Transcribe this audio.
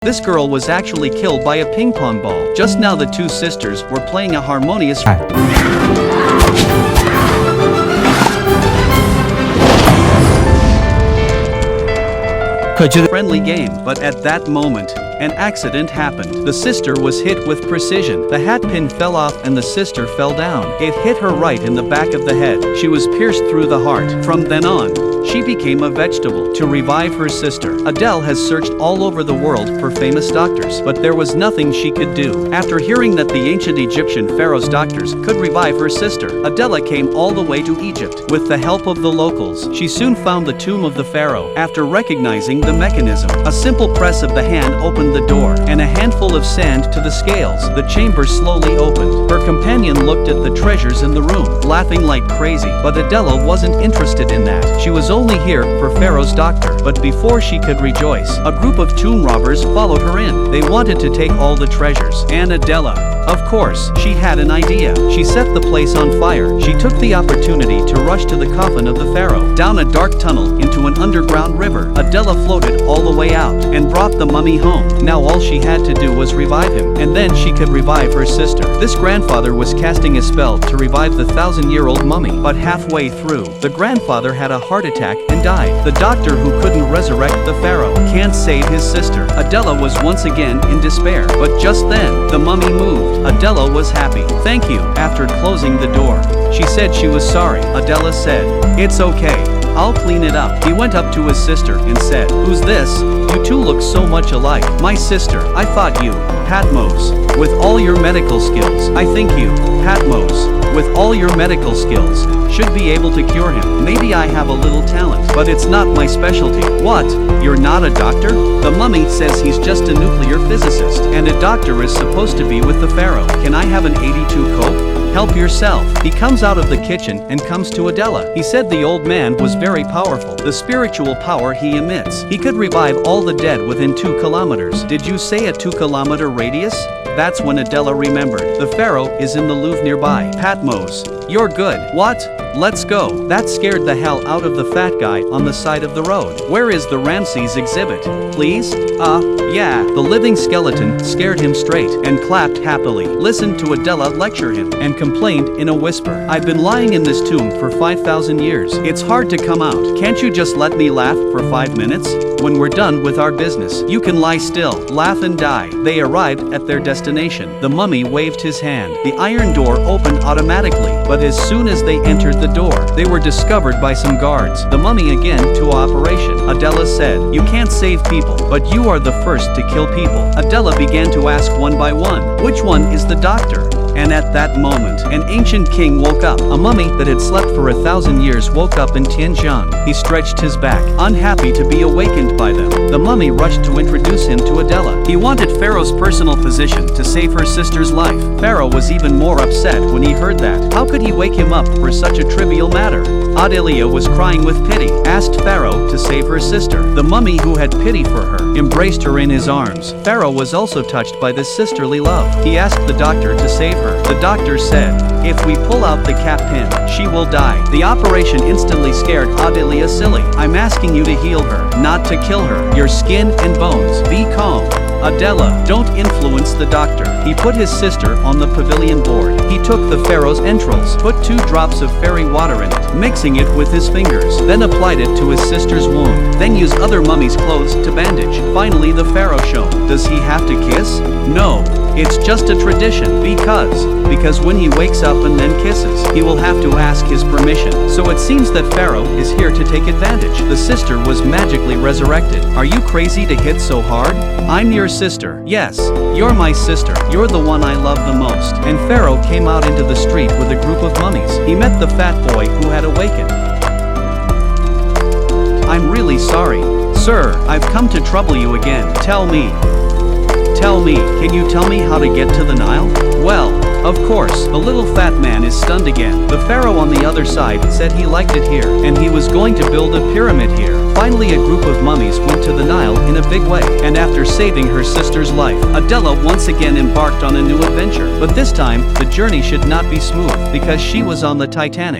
This girl was actually killed by a ping pong ball. Just now the two sisters were playing a harmonious friendly game, but at that moment, an accident happened. The sister was hit with precision. The hat pin fell off and the sister fell down. It hit her right in the back of the head. She was pierced through the heart. From then on, she became a vegetable. To revive her sister, Adele has searched all over the world for famous doctors, but there was nothing she could do. After hearing that the ancient Egyptian pharaoh's doctors could revive her sister, Adele came all the way to Egypt. With the help of the locals, she soon found the tomb of the pharaoh. After recognizing the mechanism, a simple press of the hand opened the door, and a handful of sand to the scales. The chamber slowly opened. Her companion looked at the treasures in the room, laughing like crazy, but Adele wasn't interested in that. She was only here for Pharaoh's doctor. But before she could rejoice, a group of tomb robbers followed her in. They wanted to take all the treasures. And Adele, of course, she had an idea. She set the place on fire. She took the opportunity to rush to the coffin of the pharaoh. Down a dark tunnel into an underground river, Adele floated all the way out and brought the mummy home. Now all she had to do was revive him, and then she could revive her sister. This grandfather was casting a spell to revive the 1,000-year-old mummy, but halfway through, the grandfather had a heart attack and died. The doctor who couldn't resurrect the pharaoh can't save his sister. Adele was once again in despair, but just then, the mummy moved. Adele was happy. "Thank you." After closing the door, she said she was sorry. Adele said, "It's okay. I'll clean it up." He went up to his sister and said, "Who's this? You two look so much alike." "My sister. I thought you, Patmos, with all your medical skills. I think you, Patmos, with all your medical skills, should be able to cure him. Maybe I have a little talent, but it's not my specialty." "What? You're not a doctor?" "The mummy says he's just a nuclear physicist, and a doctor is supposed to be with the pharaoh. Can I have an 82 Coke?" "Help yourself." He comes out of the kitchen and comes to Adele. He said the old man was very powerful. The spiritual power he emits, he could revive all the dead within 2 kilometers. "Did you say a 2-kilometer radius?" That's when Adele remembered. The pharaoh is in the Louvre nearby. "Patmos, you're good." "What? Let's go." That scared the hell out of the fat guy on the side of the road. "Where is the Ramses exhibit, please?" Yeah. The living skeleton scared him straight and clapped happily. Listened to Adele lecture him and complained in a whisper, "I've been lying in this tomb for 5,000 years. It's hard to come out. Can't you just let me laugh for 5 minutes? When we're done with our business, you can lie still, laugh and die." They arrived at their destination. The mummy waved his hand. The iron door opened automatically, but as soon as they entered the door, they were discovered by some guards. The mummy again to operation. Adele said, "You can't save people, but you are the first to kill people." Adele began to ask one by one, "Which one is the doctor?" And at that moment, an ancient king woke up. A mummy that had slept for 1,000 years woke up in Tianjin. He stretched his back, unhappy to be awakened by them. The mummy rushed to introduce him to Adele. He wanted Pharaoh's personal physician to save her sister's life. Pharaoh was even more upset when he heard that. How could he wake him up for such a trivial matter? Adele was crying with pity, asked Pharaoh to save her sister. The mummy, who had pity for her, embraced her in his arms. Pharaoh was also touched by this sisterly love. He asked the doctor to save her. The doctor said, "If we pull out the cap pin, she will die." The operation instantly scared Adele silly. "I'm asking you to heal her, not to kill her. Your skin and bones. Be calm." Adele, don't influence the doctor. He put his sister on the pavilion board. He took the pharaoh's entrails, put 2 drops of fairy water in it, mixing it with his fingers, then applied it to his sister's wound, then used other mummy's clothes to bandage. Finally the pharaoh shone. Does he have to kiss? No. It's just a tradition, because when he wakes up and then kisses, he will have to ask his permission. So it seems that Pharaoh is here to take advantage. The sister was magically resurrected. "Are you crazy to hit so hard? I'm your sister." "Yes, you're my sister. You're the one I love the most." And Pharaoh came out into the street with a group of mummies. He met the fat boy who had awakened. "I'm really sorry. Sir, I've come to trouble you again. Tell me, can you tell me how to get to the Nile?" "Well, of course." The little fat man is stunned again. The pharaoh on the other side said he liked it here, and he was going to build a pyramid here. Finally a group of mummies went to the Nile in a big way, and after saving her sister's life, Adele once again embarked on a new adventure. But this time, the journey should not be smooth, because she was on the Titanic.